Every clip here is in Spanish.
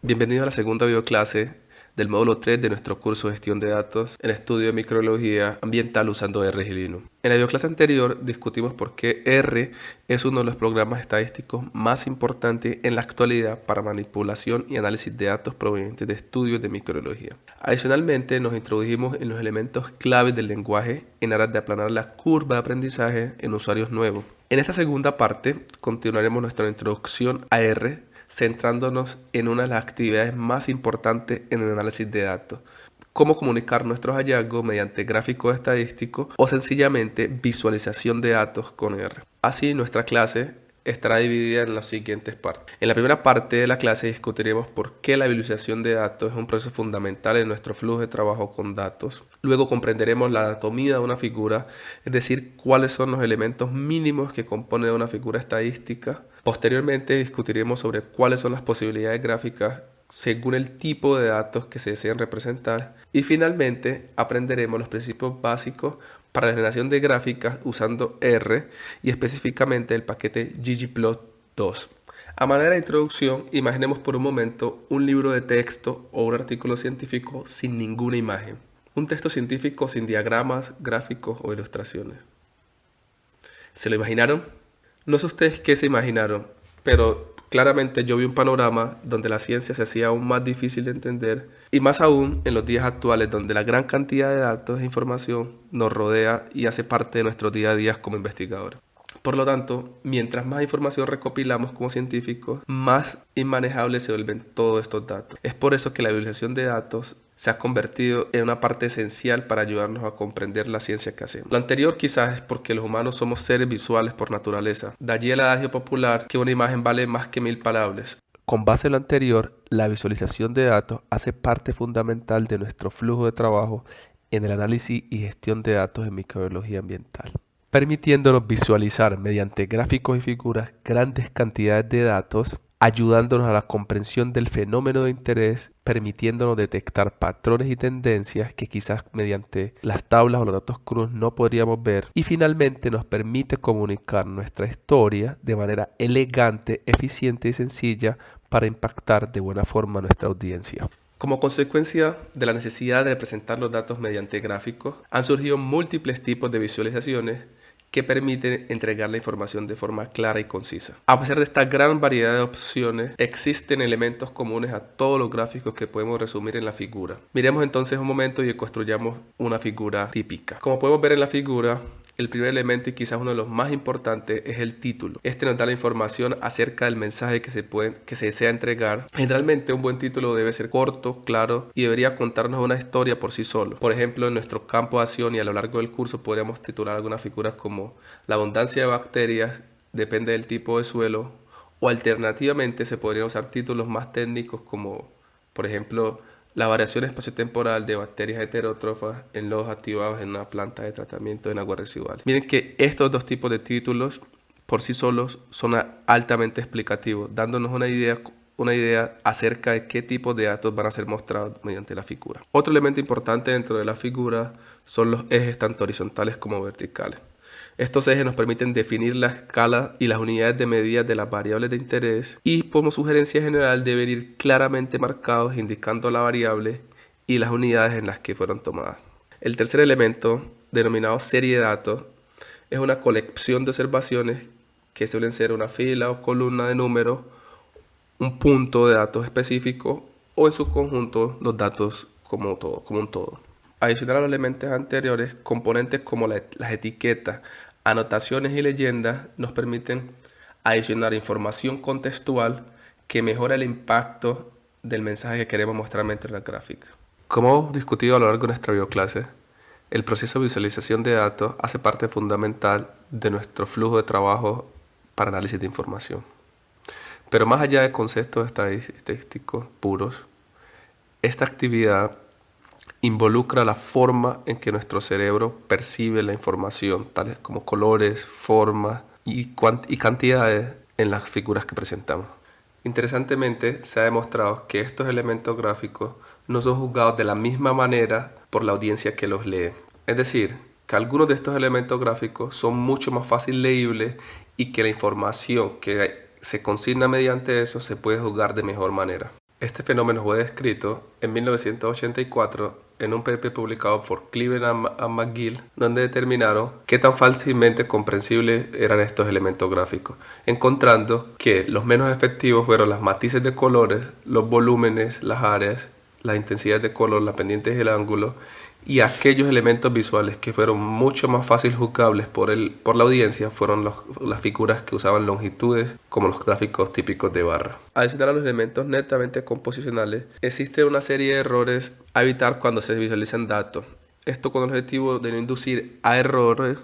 Bienvenido a la segunda videoclase del módulo 3 de nuestro curso de Gestión de Datos en Estudio de Microbiología Ambiental usando R y Linux. En la videoclase anterior discutimos por qué R es uno de los programas estadísticos más importantes en la actualidad para manipulación y análisis de datos provenientes de estudios de microbiología. Adicionalmente, nos introdujimos en los elementos claves del lenguaje en aras de aplanar la curva de aprendizaje en usuarios nuevos. En esta segunda parte continuaremos nuestra introducción a R, centrándonos en una de las actividades más importantes en el análisis de datos: cómo comunicar nuestros hallazgos mediante gráficos estadísticos o sencillamente visualización de datos con R. Así, nuestra clase estará dividida en las siguientes partes. En la primera parte de la clase discutiremos por qué la visualización de datos es un proceso fundamental en nuestro flujo de trabajo con datos. Luego comprenderemos la anatomía de una figura, es decir, cuáles son los elementos mínimos que componen una figura estadística. Posteriormente discutiremos sobre cuáles son las posibilidades gráficas según el tipo de datos que se desean representar. Y finalmente aprenderemos los principios básicos para la generación de gráficas usando R y específicamente el paquete ggplot2. A manera de introducción, imaginemos por un momento un libro de texto o un artículo científico sin ninguna imagen. Un texto científico sin diagramas, gráficos o ilustraciones. ¿Se lo imaginaron? No sé ustedes qué se imaginaron, pero claramente yo vi un panorama donde la ciencia se hacía aún más difícil de entender, y más aún en los días actuales donde la gran cantidad de datos e información nos rodea y hace parte de nuestro día a día como investigadores. Por lo tanto, mientras más información recopilamos como científicos, más inmanejables se vuelven todos estos datos. Es por eso que la visualización de datos se ha convertido en una parte esencial para ayudarnos a comprender la ciencia que hacemos. Lo anterior quizás es porque los humanos somos seres visuales por naturaleza. De allí el adagio popular que una imagen vale más que 1000 palabras. Con base en lo anterior, la visualización de datos hace parte fundamental de nuestro flujo de trabajo en el análisis y gestión de datos en microbiología ambiental, permitiéndonos visualizar mediante gráficos y figuras grandes cantidades de datos, ayudándonos a la comprensión del fenómeno de interés, permitiéndonos detectar patrones y tendencias que quizás mediante las tablas o los datos crudos no podríamos ver, y finalmente nos permite comunicar nuestra historia de manera elegante, eficiente y sencilla para impactar de buena forma a nuestra audiencia. Como consecuencia de la necesidad de representar los datos mediante gráficos, han surgido múltiples tipos de visualizaciones que permiten entregar la información de forma clara y concisa. A pesar de esta gran variedad de opciones, existen elementos comunes a todos los gráficos que podemos resumir en la figura. Miremos entonces un momento y construyamos una figura típica. Como podemos ver en la figura, el primer elemento y quizás uno de los más importantes es el título. Este nos da la información acerca del mensaje que se desea entregar. Generalmente un buen título debe ser corto, claro y debería contarnos una historia por sí solo. Por ejemplo, en nuestro campo de acción y a lo largo del curso podríamos titular algunas figuras como la abundancia de bacterias depende del tipo de suelo, o alternativamente se podrían usar títulos más técnicos como, por ejemplo, la variación espaciotemporal de bacterias heterótrofas en lodos activados en una planta de tratamiento en aguas residuales. Miren que estos dos tipos de títulos por sí solos son altamente explicativos, dándonos una idea acerca de qué tipos de datos van a ser mostrados mediante la figura. Otro elemento importante dentro de la figura son los ejes tanto horizontales como verticales. Estos ejes nos permiten definir la escala y las unidades de medida de las variables de interés, y como sugerencia general deben ir claramente marcados indicando la variable y las unidades en las que fueron tomadas. El tercer elemento, denominado serie de datos, es una colección de observaciones que suelen ser una fila o columna de números, un punto de datos específico o en su conjunto los datos como un todo. Adicional a los elementos anteriores, componentes como las etiquetas, anotaciones y leyendas nos permiten adicionar información contextual que mejora el impacto del mensaje que queremos mostrar mediante la gráfica. Como hemos discutido a lo largo de nuestra videoclase, el proceso de visualización de datos hace parte fundamental de nuestro flujo de trabajo para análisis de información. Pero más allá de conceptos estadísticos puros, esta actividad involucra la forma en que nuestro cerebro percibe la información, tales como colores, formas y cantidades en las figuras que presentamos. Interesantemente, se ha demostrado que estos elementos gráficos no son juzgados de la misma manera por la audiencia que los lee. Es decir, que algunos de estos elementos gráficos son mucho más fácil leíbles y que la información que se consigna mediante eso se puede juzgar de mejor manera. Este fenómeno fue descrito en 1984 en un paper publicado por Cleveland and McGill, donde determinaron qué tan fácilmente comprensibles eran estos elementos gráficos, encontrando que los menos efectivos fueron las matices de colores, los volúmenes, las áreas, las intensidades de color, las pendientes y el ángulo, y aquellos elementos visuales que fueron mucho más fácil juzgables por la audiencia fueron las figuras que usaban longitudes como los gráficos típicos de barra. Adicional a los elementos netamente composicionales, existe una serie de errores a evitar cuando se visualizan datos. Esto con el objetivo de no inducir a errores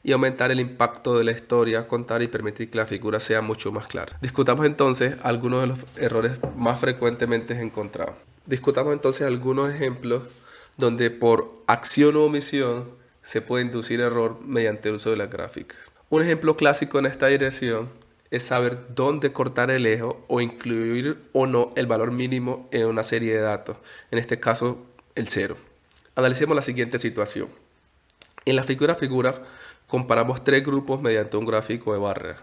y aumentar el impacto de la historia a contar y permitir que la figura sea mucho más clara. Discutamos entonces algunos de los errores más frecuentemente encontrados. Discutamos entonces algunos ejemplos donde por acción o omisión se puede inducir error mediante el uso de las gráficas. Un ejemplo clásico en esta dirección es saber dónde cortar el eje o incluir o no el valor mínimo en una serie de datos, en este caso el 0. Analicemos la siguiente situación. En la figura comparamos tres grupos mediante un gráfico de barra.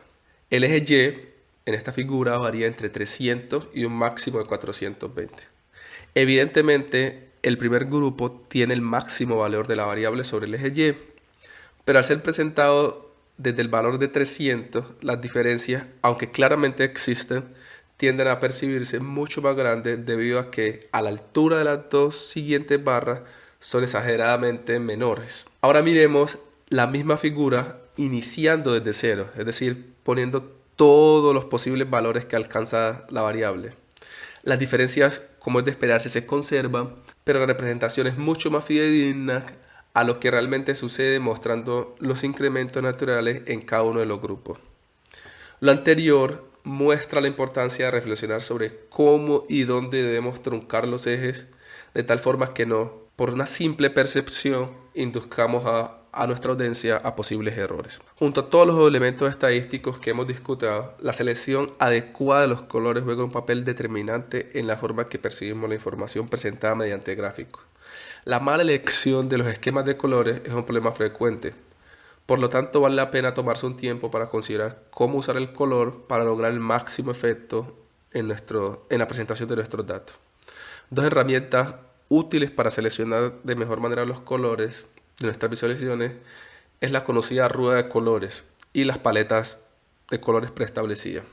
El eje Y en esta figura varía entre 300 y un máximo de 420. Evidentemente, el primer grupo tiene el máximo valor de la variable sobre el eje Y, pero al ser presentado desde el valor de 300, las diferencias, aunque claramente existen, tienden a percibirse mucho más grandes debido a que a la altura de las dos siguientes barras son exageradamente menores. Ahora miremos la misma figura iniciando desde cero, es decir, poniendo todos los posibles valores que alcanza la variable. Las diferencias, como es de esperarse, se conservan, pero la representación es mucho más fidedigna a lo que realmente sucede, mostrando los incrementos naturales en cada uno de los grupos. Lo anterior muestra la importancia de reflexionar sobre cómo y dónde debemos truncar los ejes, de tal forma que no, por una simple percepción, induzcamos a nuestra audiencia a posibles errores. Junto a todos los elementos estadísticos que hemos discutido, la selección adecuada de los colores juega un papel determinante en la forma que percibimos la información presentada mediante gráficos. La mala elección de los esquemas de colores es un problema frecuente. Por lo tanto, vale la pena tomarse un tiempo para considerar cómo usar el color para lograr el máximo efecto en la presentación de nuestros datos. Dos herramientas útiles para seleccionar de mejor manera los colores de nuestras visualizaciones es la conocida rueda de colores y las paletas de colores preestablecidas.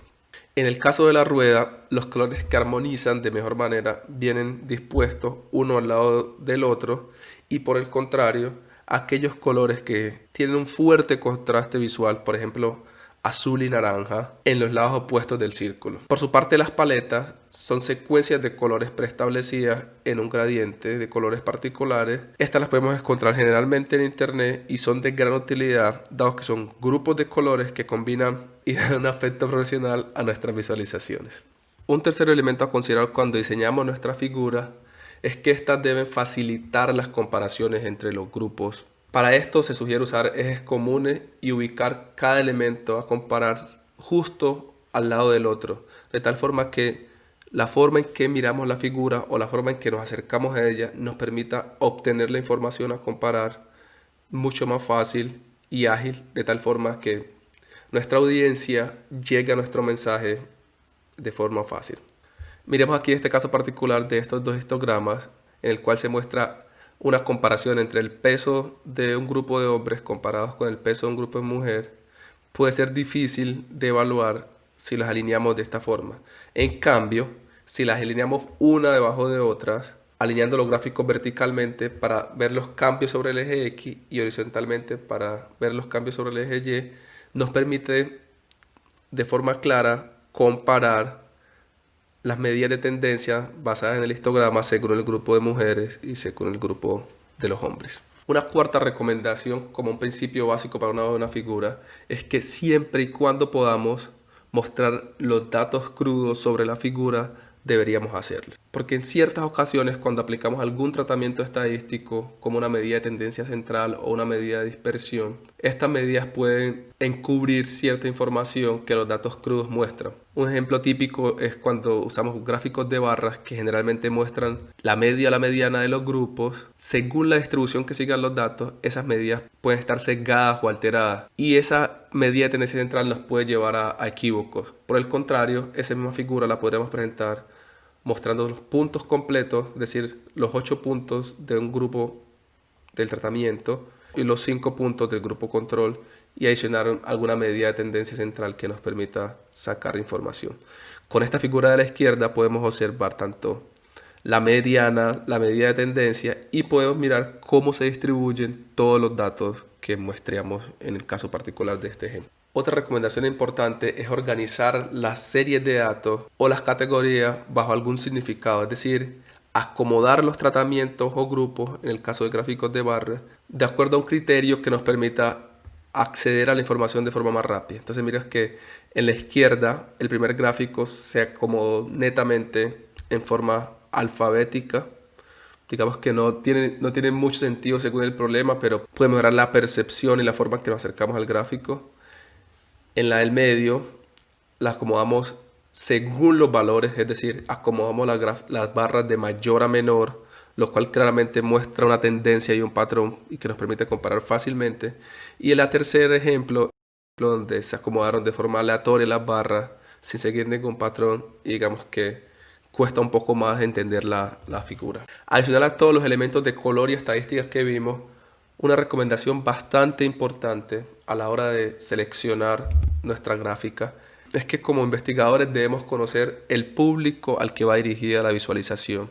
En el caso de la rueda, los colores que armonizan de mejor manera vienen dispuestos uno al lado del otro, y por el contrario, aquellos colores que tienen un fuerte contraste visual, por ejemplo azul y naranja, en los lados opuestos del círculo. Por su parte, las paletas son secuencias de colores preestablecidas en un gradiente de colores particulares. Estas las podemos encontrar generalmente en internet y son de gran utilidad, dado que son grupos de colores que combinan y dan un aspecto profesional a nuestras visualizaciones. Un tercer elemento a considerar cuando diseñamos nuestra figura es que estas deben facilitar las comparaciones entre los grupos. Para esto se sugiere usar ejes comunes y ubicar cada elemento a comparar justo al lado del otro, de tal forma que la forma en que miramos la figura o la forma en que nos acercamos a ella nos permita obtener la información a comparar mucho más fácil y ágil, de tal forma que nuestra audiencia llegue a nuestro mensaje de forma fácil. Miremos aquí este caso particular de estos dos histogramas, en el cual se muestra una comparación entre el peso de un grupo de hombres comparados con el peso de un grupo de mujeres. Puede ser difícil de evaluar si las alineamos de esta forma. En cambio, si las alineamos una debajo de otras, alineando los gráficos verticalmente para ver los cambios sobre el eje X y horizontalmente para ver los cambios sobre el eje Y, nos permite de forma clara comparar las medidas de tendencia basadas en el histograma según el grupo de mujeres y según el grupo de los hombres. Una cuarta recomendación como un principio básico para una buena figura es que siempre y cuando podamos mostrar los datos crudos sobre la figura, deberíamos hacerlo. Porque en ciertas ocasiones, cuando aplicamos algún tratamiento estadístico como una medida de tendencia central o una medida de dispersión, estas medidas pueden encubrir cierta información que los datos crudos muestran. Un ejemplo típico es cuando usamos gráficos de barras que generalmente muestran la media o la mediana de los grupos. Según la distribución que sigan los datos, esas medidas pueden estar sesgadas o alteradas, y esa medida de tendencia central nos puede llevar a equívocos. Por el contrario, esa misma figura la podremos presentar mostrando los puntos completos, es decir, los 8 puntos de un grupo del tratamiento y los 5 puntos del grupo control, y adicionar alguna medida de tendencia central que nos permita sacar información. Con esta figura de la izquierda podemos observar tanto la mediana, la medida de tendencia, y podemos mirar cómo se distribuyen todos los datos que muestreamos en el caso particular de este ejemplo. Otra recomendación importante es organizar las series de datos o las categorías bajo algún significado, es decir, acomodar los tratamientos o grupos, en el caso de gráficos de barras, de acuerdo a un criterio que nos permita acceder a la información de forma más rápida. Entonces mira que en la izquierda el primer gráfico se acomodó netamente en forma alfabética. Digamos que no tiene mucho sentido según el problema, pero puede mejorar la percepción y la forma en que nos acercamos al gráfico. En la del medio la acomodamos según los valores, es decir, acomodamos las barras de mayor a menor, lo cual claramente muestra una tendencia y un patrón y que nos permite comparar fácilmente. Y en el tercer ejemplo, donde se acomodaron de forma aleatoria las barras sin seguir ningún patrón, y digamos que cuesta un poco más entender la figura. Adicional a todos los elementos de color y estadísticas que vimos, una recomendación bastante importante a la hora de seleccionar nuestra gráfica es que como investigadores debemos conocer el público al que va dirigida la visualización.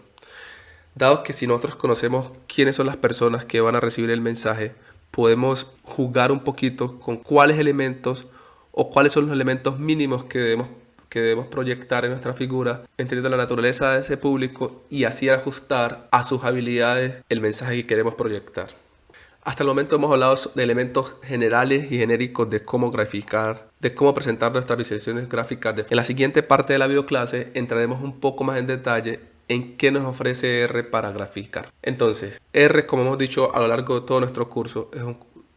Dado que si nosotros conocemos quiénes son las personas que van a recibir el mensaje, podemos jugar un poquito con cuáles elementos o cuáles son los elementos mínimos que debemos proyectar en nuestra figura, entendiendo la naturaleza de ese público y así ajustar a sus habilidades el mensaje que queremos proyectar. Hasta el momento hemos hablado de elementos generales y genéricos de cómo graficar, de cómo presentar nuestras visualizaciones gráficas. En la siguiente parte de la videoclase entraremos un poco más en detalle en qué nos ofrece R para graficar. Entonces, R, como hemos dicho a lo largo de todo nuestro curso, es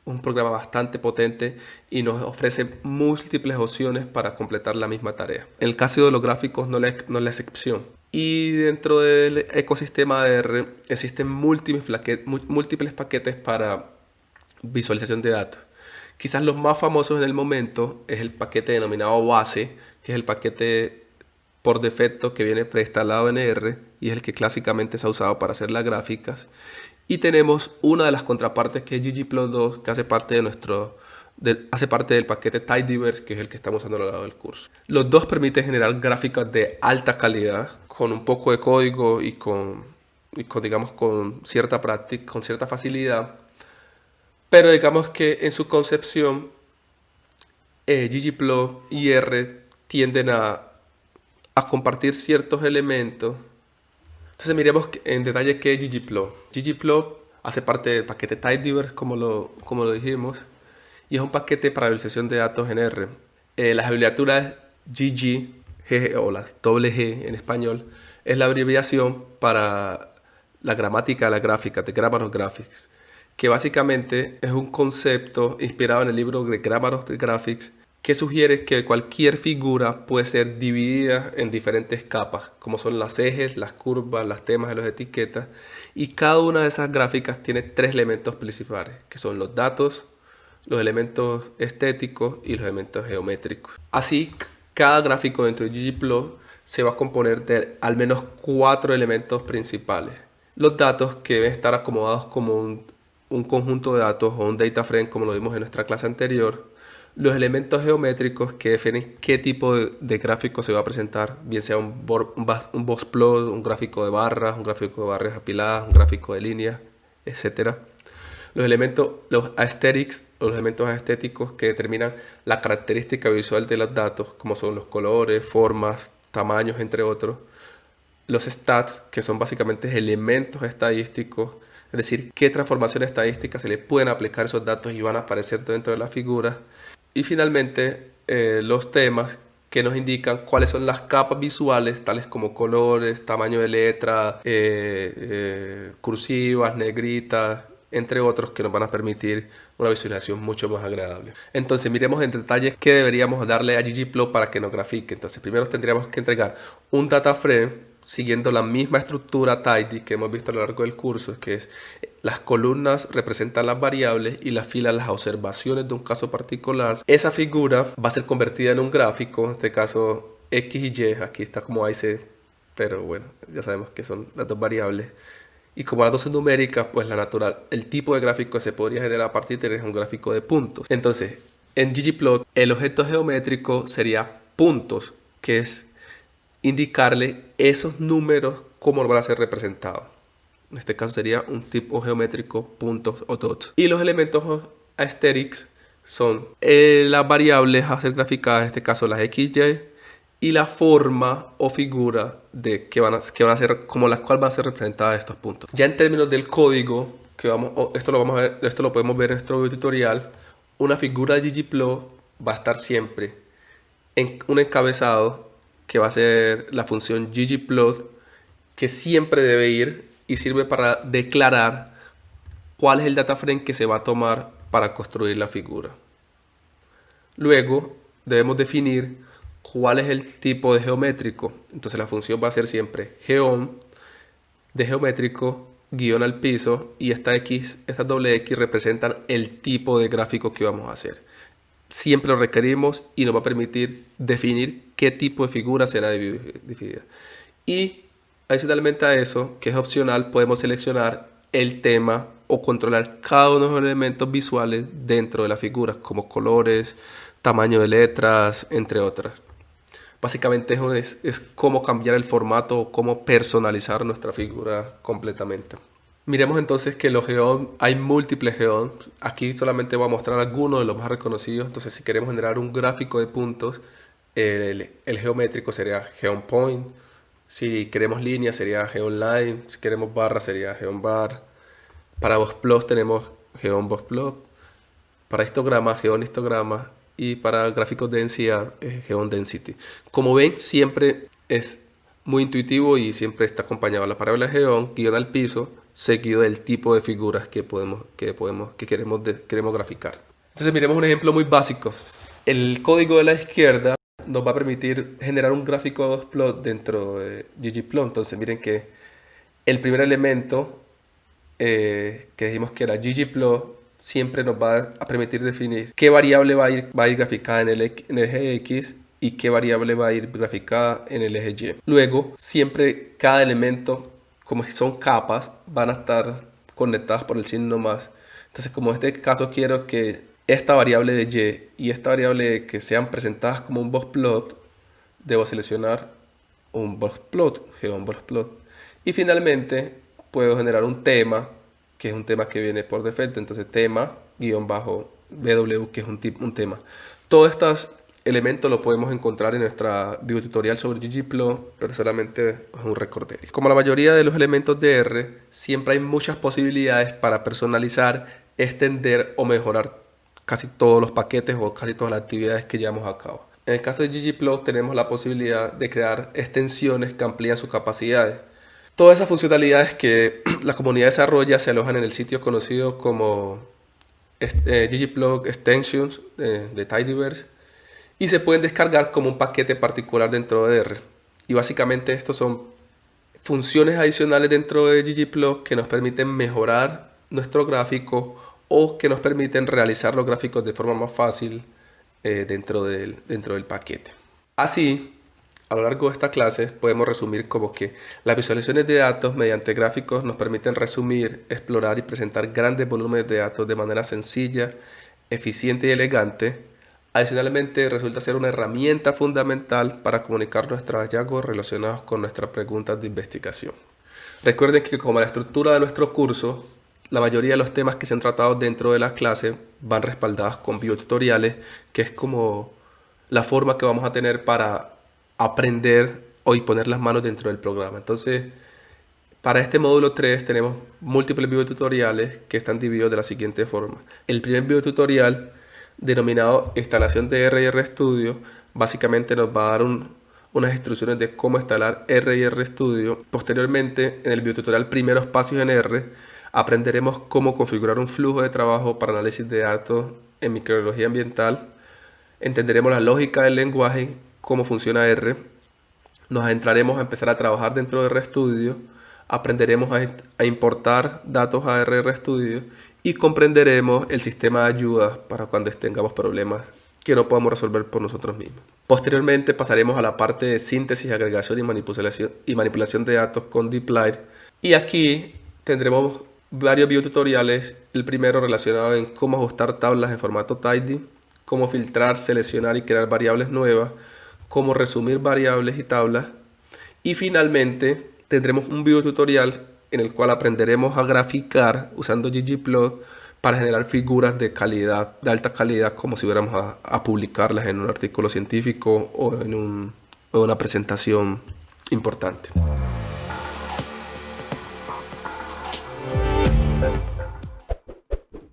un programa bastante potente y nos ofrece múltiples opciones para completar la misma tarea. En el caso de los gráficos no es la excepción. Y dentro del ecosistema de R existen múltiples paquetes para visualización de datos. Quizás los más famosos en el momento es el paquete denominado base, que es el paquete por defecto que viene preinstalado en R y es el que clásicamente se ha usado para hacer las gráficas. Y tenemos una de las contrapartes que es ggplot2, que hace parte del paquete Tidyverse, que es el que estamos usando a lo largo del curso. Los dos permiten generar gráficas de alta calidad con un poco de código y con cierta práctica, con cierta facilidad. Pero digamos que en su concepción ggplot y R tienden a compartir ciertos elementos. Entonces miremos en detalle qué es ggplot. ggplot hace parte del paquete Tidyverse, como lo dijimos, y es un paquete para visualización de datos en R. Las abreviaturas GG o la doble G en español es la abreviación para la gramática de la gráfica, de Grammar of Graphics, que básicamente es un concepto inspirado en el libro de Grammar of Graphics, que sugiere que cualquier figura puede ser dividida en diferentes capas, como son los ejes, las curvas, las temas y las etiquetas, y cada una de esas gráficas tiene 3 elementos principales, que son los datos, los elementos estéticos y los elementos geométricos. Así, cada gráfico dentro de ggplot se va a componer de al menos 4 elementos principales. Los datos, que deben estar acomodados como un conjunto de datos o un data frame, como lo vimos en nuestra clase anterior. Los elementos geométricos, que definen qué tipo de gráfico se va a presentar, bien sea un box plot, un gráfico de barras, un gráfico de barras apiladas, un gráfico de líneas, etc. Los aesthetics, los elementos estéticos que determinan la característica visual de los datos, como son los colores, formas, tamaños, entre otros. Los stats, que son básicamente elementos estadísticos, es decir, qué transformaciones estadísticas se le pueden aplicar a esos datos y van a aparecer dentro de la figura. Y finalmente, los temas, que nos indican cuáles son las capas visuales, tales como colores, tamaño de letra, cursivas, negritas, entre otros, que nos van a permitir una visualización mucho más agradable. Entonces miremos en detalle qué deberíamos darle a ggplot para que nos grafique. Entonces primero tendríamos que entregar un data frame siguiendo la misma estructura tidy que hemos visto a lo largo del curso, que es las columnas representan las variables y las filas las observaciones de un caso particular. Esa figura va a ser convertida en un gráfico, en este caso X y Y, aquí está como ahí se pero bueno, ya sabemos que son las dos variables. Y como las dos son numéricas, pues el tipo de gráfico que se podría generar a partir de es un gráfico de puntos. Entonces, en ggplot, el objeto geométrico sería puntos, que es indicarle esos números cómo van a ser representados. En este caso sería un tipo geométrico puntos o dots. Y los elementos aesthetics son las variables a ser graficadas, en este caso las XY, y la forma o figura de que van a ser, como las cuales van a ser representadas estos puntos. Ya en términos del código, esto lo podemos ver en nuestro video tutorial, una figura de ggplot va a estar siempre en un encabezado que va a ser la función ggplot, que siempre debe ir y sirve para declarar cuál es el data frame que se va a tomar para construir la figura. Luego debemos definir cuál es el tipo de geométrico. Entonces la función va a ser siempre geom de geométrico guión al piso, y estas doble X representan el tipo de gráfico que vamos a hacer. Siempre lo requerimos y nos va a permitir definir qué tipo de figura será definida. Y adicionalmente a eso, que es opcional, podemos seleccionar el tema o controlar cada uno de los elementos visuales dentro de la figura, como colores, tamaño de letras, entre otras. Básicamente es cómo cambiar el formato o cómo personalizar nuestra figura completamente. Miremos entonces que los geoms, hay múltiples geoms. Aquí solamente voy a mostrar algunos de los más reconocidos. Entonces, si queremos generar un gráfico de puntos, el geométrico sería geom point. Si queremos línea sería geom line. Si queremos barra sería geom bar. Para boxplot tenemos geom boxplot. Para histograma, geom histograma. Y para gráficos de densidad, geom density. Como ven, siempre es muy intuitivo y siempre está acompañado de la variable geom, guión al piso, seguido del tipo de figuras que queremos graficar. Entonces miremos un ejemplo muy básico. El código de la izquierda nos va a permitir generar un gráfico de boxplot dentro de ggplot. Entonces miren que el primer elemento que dijimos que era ggplot siempre nos va a permitir definir qué variable va a ir graficada en el eje X y qué variable va a ir graficada en el eje Y. Luego, siempre cada elemento, como son capas, van a estar conectadas por el signo más. Entonces, como en este caso quiero que esta variable de Y y esta variable que sean presentadas como un boxplot, debo seleccionar un boxplot, geom boxplot. Y finalmente, puedo generar un tema, que es un tema que viene por defecto. Entonces tema guión bajo BW, que es un tema. Todos estos elementos los podemos encontrar en nuestra video tutorial sobre ggplot, pero solamente es un recorderis. Como la mayoría de los elementos de R, siempre hay muchas posibilidades para personalizar, extender o mejorar casi todos los paquetes o casi todas las actividades que llevamos a cabo. En el caso de ggplot tenemos la posibilidad de crear extensiones que amplían sus capacidades. Todas esas funcionalidades que la comunidad desarrolla se alojan en el sitio conocido como ggplot extensions de Tidyverse y se pueden descargar como un paquete particular dentro de R. Y básicamente estos son funciones adicionales dentro de ggplot que nos permiten mejorar nuestro gráfico o que nos permiten realizar los gráficos de forma más fácil dentro del paquete. Así, a lo largo de esta clase podemos resumir como que las visualizaciones de datos mediante gráficos nos permiten resumir, explorar y presentar grandes volúmenes de datos de manera sencilla, eficiente y elegante. Adicionalmente, resulta ser una herramienta fundamental para comunicar nuestros hallazgos relacionados con nuestras preguntas de investigación. Recuerden que como la estructura de nuestro curso, la mayoría de los temas que se han tratado dentro de la clase van respaldados con videotutoriales, que es como la forma que vamos a tener para aprender y poner las manos dentro del programa. Entonces, para este módulo 3 tenemos múltiples videotutoriales que están divididos de la siguiente forma. El primer videotutorial, denominado instalación de R y RStudio, básicamente nos va a dar unas instrucciones de cómo instalar R y RStudio. Posteriormente, en el videotutorial Primeros Pasos en R, aprenderemos cómo configurar un flujo de trabajo para análisis de datos en microbiología ambiental. Entenderemos la lógica del lenguaje, cómo funciona R, nos adentraremos a empezar a trabajar dentro de RStudio, aprenderemos a importar datos a RStudio y comprenderemos el sistema de ayuda para cuando tengamos problemas que no podamos resolver por nosotros mismos. Posteriormente pasaremos a la parte de síntesis, agregación y manipulación de datos con DeepLight. Y aquí tendremos varios videotutoriales. El primero relacionado en cómo ajustar tablas en formato tidy, cómo filtrar, seleccionar y crear variables nuevas, cómo resumir variables y tablas. Y finalmente tendremos un videotutorial en el cual aprenderemos a graficar usando ggplot para generar figuras de calidad, de alta calidad, como si fuéramos a publicarlas en un artículo científico o en una presentación importante.